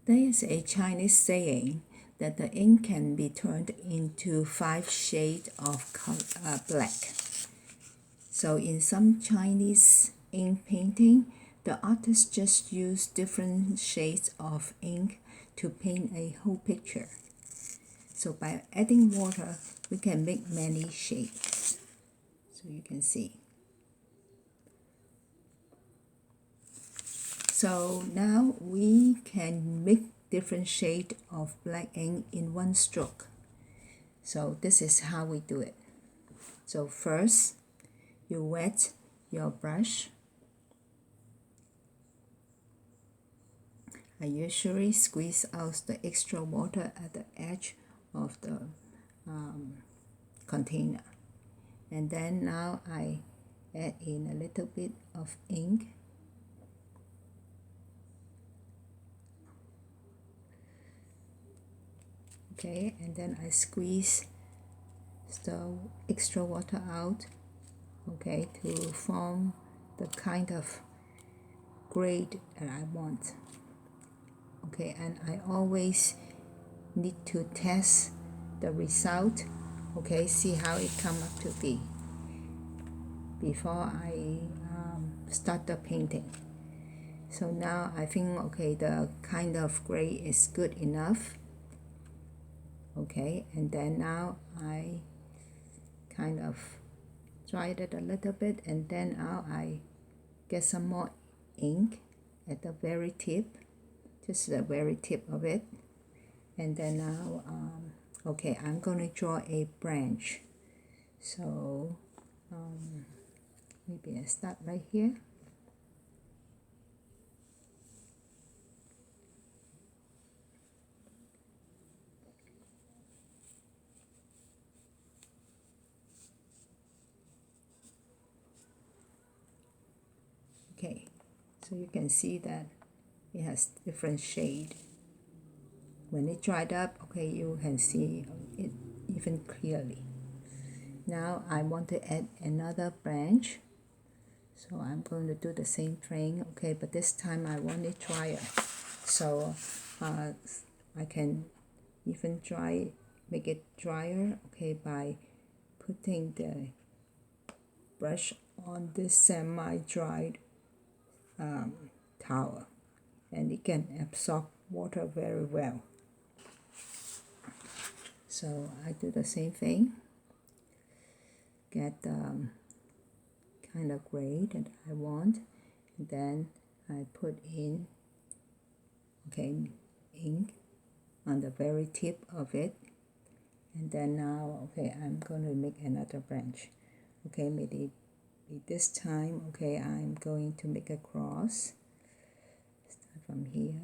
There is a Chinese saying that the ink can be turned into 5 shades of black. So in some Chinese ink painting, the artist just use different shades of ink to paint a whole picture. So by adding water, we can make many shades. So you can see. So now we can make different shade of black ink in one stroke. So this is how we do it. So first, you wet your brush. I usually squeeze out the extra water at the edge of the container. And then now I add in a little bit of ink. Okay, and then I squeeze the extra water out, okay, to form the kind of grade that I want. Okay, and I always need to test the result, okay, see how it come up to be before I start the painting. So now I think, okay, the kind of grade is good enough. Okay, and then now I kind of dried it a little bit, and then now I get some more ink at the very tip, just the very tip of it. And then now okay, I'm going to draw a branch. So maybe I start right here. Okay, so you can see that it has different shade. When it dried up, okay, you can see it even clearly. Now I want to add another branch, so I'm going to do the same thing, okay, but this time I want it drier. So I can even make it drier, okay, by putting the brush on this semi-dried towel, and it can absorb water very well. So I do the same thing, get the kind of grade that I want, and then I put in, okay, ink on the very tip of it. And then now, okay, I'm going to make another branch. Okay, maybe this time, okay, I'm going to make a cross. Start from here.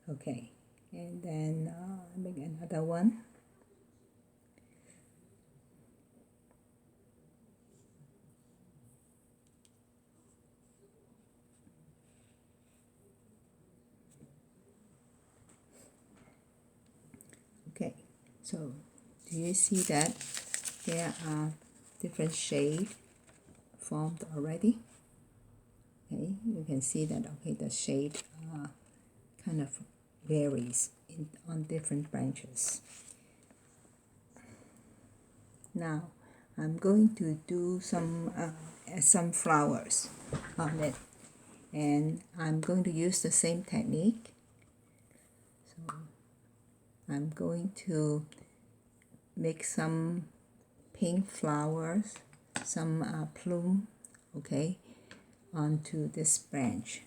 Okay, and then make another one. Okay, so do you see that there are different shades formed already? Okay, you can see that, okay, the shade kind of varies on different branches. Now I'm going to do some flowers on it, and I'm going to use the same technique. So I'm going to make some pink flowers, some plume, okay, onto this branch.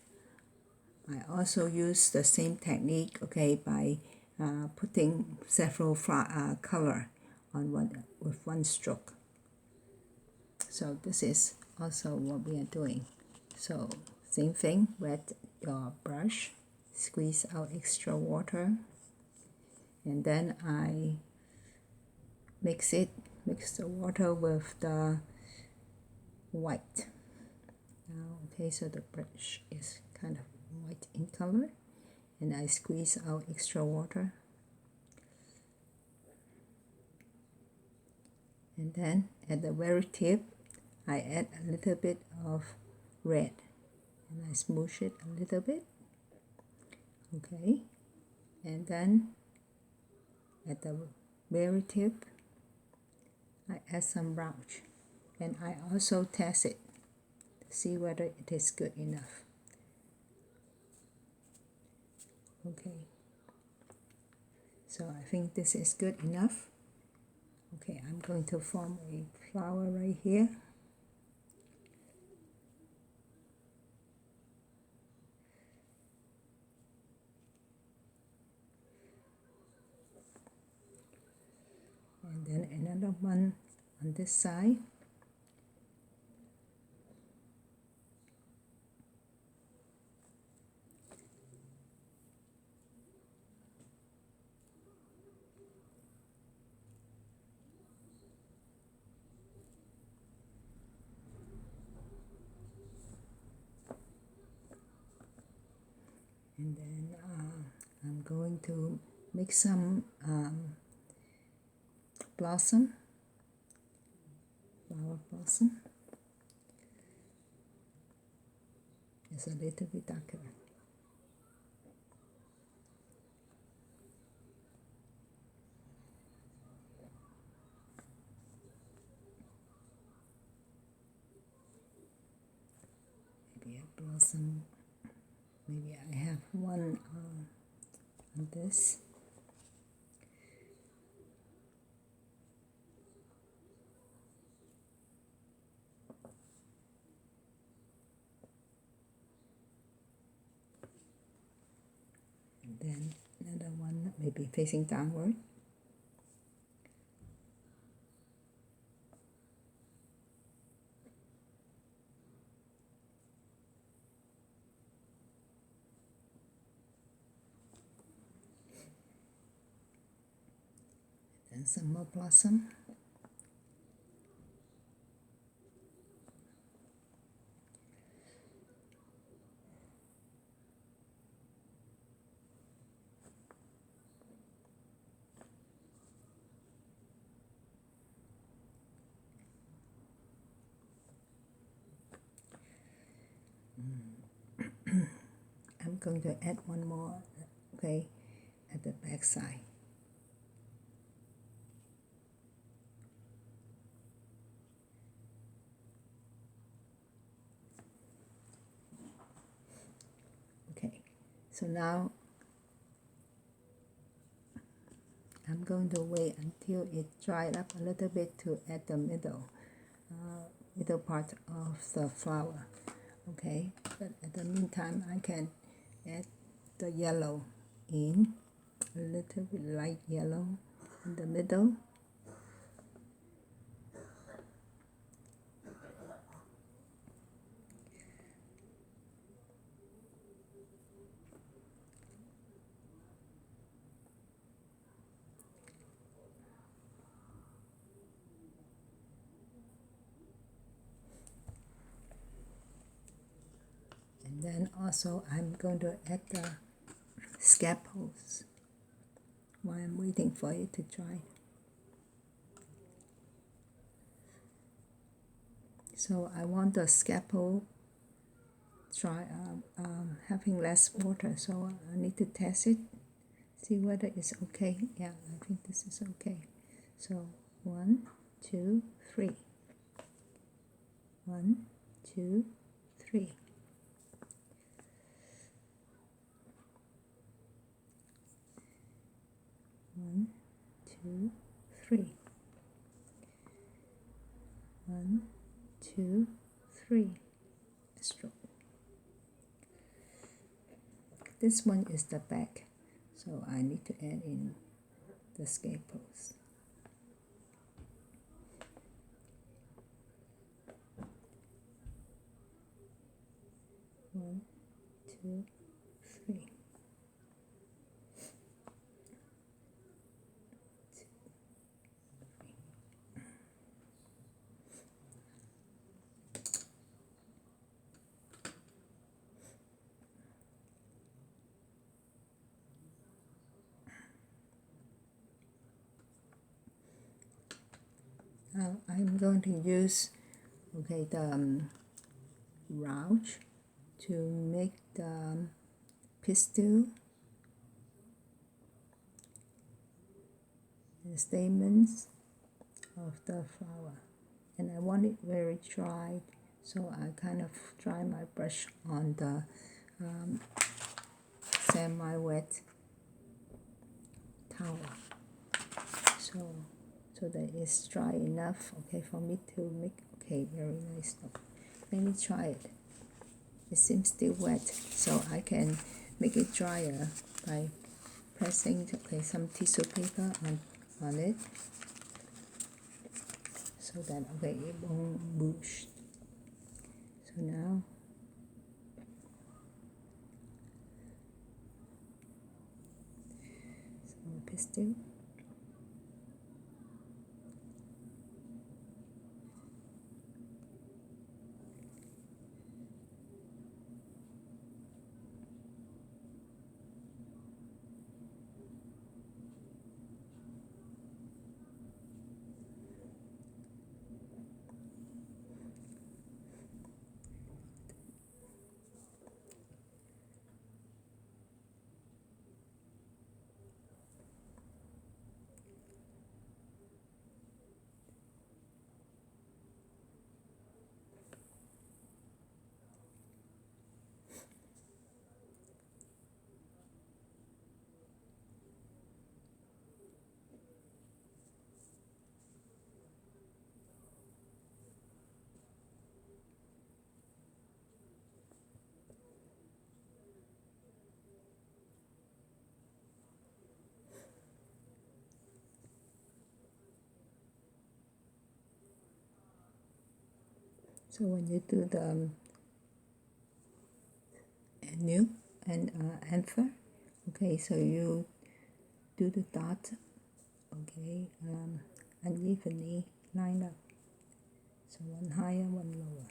I also use the same technique, okay, by putting several color on with one stroke. So this is also what we are doing. So same thing, wet your brush, squeeze out extra water, and then I mix the water with the white. Now, okay, so the brush is kind of white in color, and I squeeze out extra water, and then at the very tip I add a little bit of red and I smoosh it a little bit. Okay, and then at the very tip I add some browch, and I also test it to see whether it is good enough. Okay, so I think this is good enough. Okay, I'm going to form a flower right here. And then another one on this side. And then I'm going to make some blossom, flower blossom. It's a little bit darker. Maybe a blossom. Maybe I have one on this. And then another one maybe facing downward. And some more blossom. I'm going to add one more, okay, at the back side. Okay, so now I'm going to wait until it dried up a little bit to add the middle part of the flower. Okay, but at the meantime I can add the yellow in, a little bit light yellow in the middle. And then also I'm going to add the scapels while I'm waiting for it to dry. So I want the scapel dry, having less water, so I need to test it, see whether it's okay. Yeah, I think this is okay. So 1, 2, 3. 1, 2, 3. One, two, three. 1, 2, 3. Stroke. This one is the back, so I need to add in the scapels. One, two, three. Now I'm going to use okay, the rouge to make the pistil, the stamens of the flower. And I want it very dry, so I kind of dry my brush on the semi-wet towel, so that it's dry enough, okay, for me to make. Okay, very nice. Let me try it. It seems still wet, so I can make it drier by pressing, okay, some tissue paper on it, so that, okay, it won't mush. So now some pistil. So when you do the new and anther, okay, so you do the dot, okay, unevenly line up, so one higher, one lower.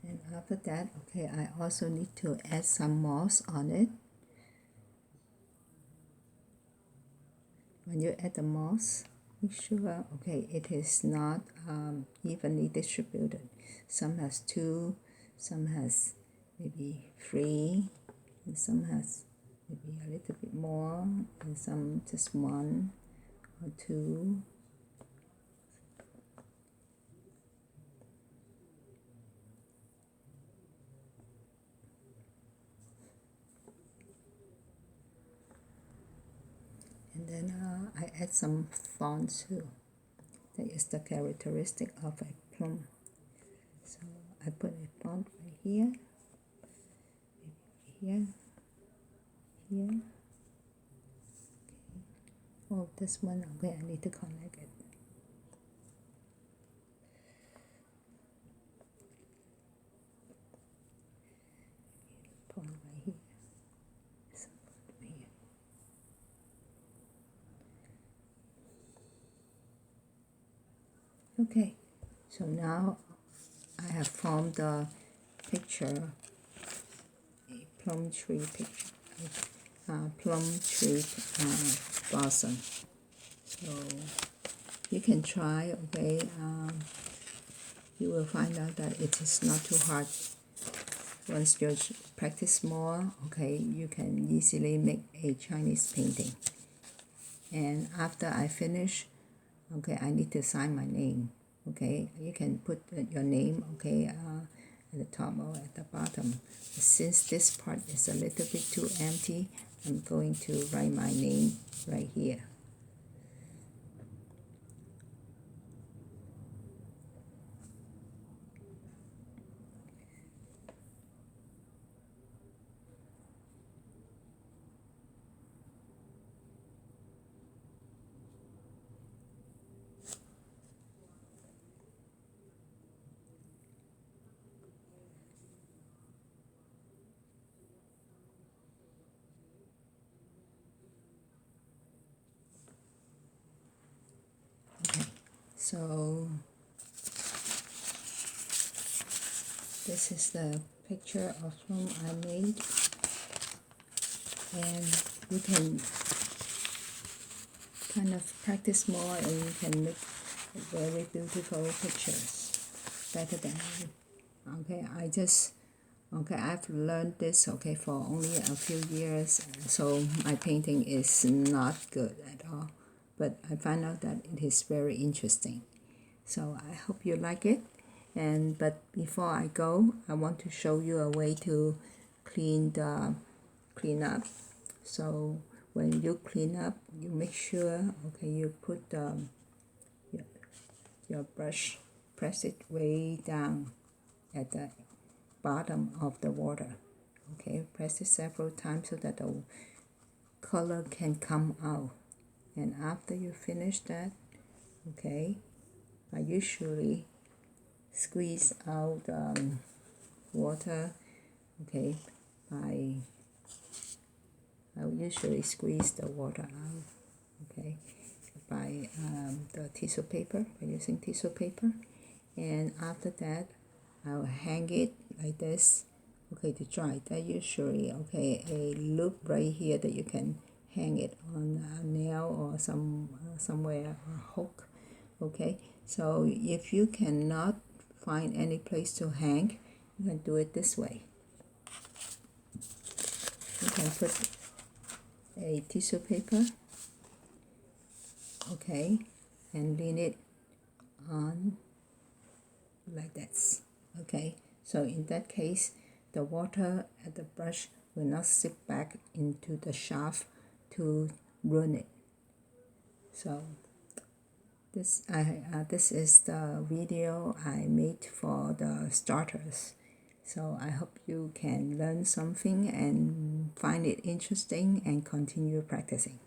And after that, okay, I also need to add some moss on it. When you add the moss, make sure, okay, it is not evenly distributed. Some has 2, some has maybe 3, and some has maybe a little bit more, and some just 1 or 2. And then I add some thorn too. That is the characteristic of a plum. So I put a thorn right here, here, here. Okay. Oh, this one, okay, I need to connect it. Thorn right here. This one right here. Okay, so now I have formed the picture, a plum tree picture, plum tree blossom. So you can try, okay, you will find out that it is not too hard. Once you practice more, okay, you can easily make a Chinese painting. And after I finish, okay, I need to sign my name. Okay, you can put your name, okay, at the top or at the bottom. Since this part is a little bit too empty, I'm going to write my name right here. Okay, so This is the picture of one I made, and you can kind of practice more and you can make very beautiful pictures better than me. Okay, I've learned this for only a few years, so my painting is not good at all, but I find out that it is very interesting. So I hope you like it. But before I go, I want to show you a way to clean up. So when you clean up, you make sure you put your brush, press it way down at the bottom of the water. Press it several times so that the color can come out. And after you finish that, I usually squeeze out water. I usually squeeze the water out. By the tissue paper, by using tissue paper, and after that I'll hang it like this to dry. That usually a loop right here that you can hang it on a nail or somewhere, a hook. So if you cannot find any place to hang, you can do it this way. You can put a tissue paper and lean it on like this. So in that case, the water at the brush will not seep back into the shaft to ruin it. So this is the video I made for the starters. So I hope you can learn something and find it interesting and continue practicing.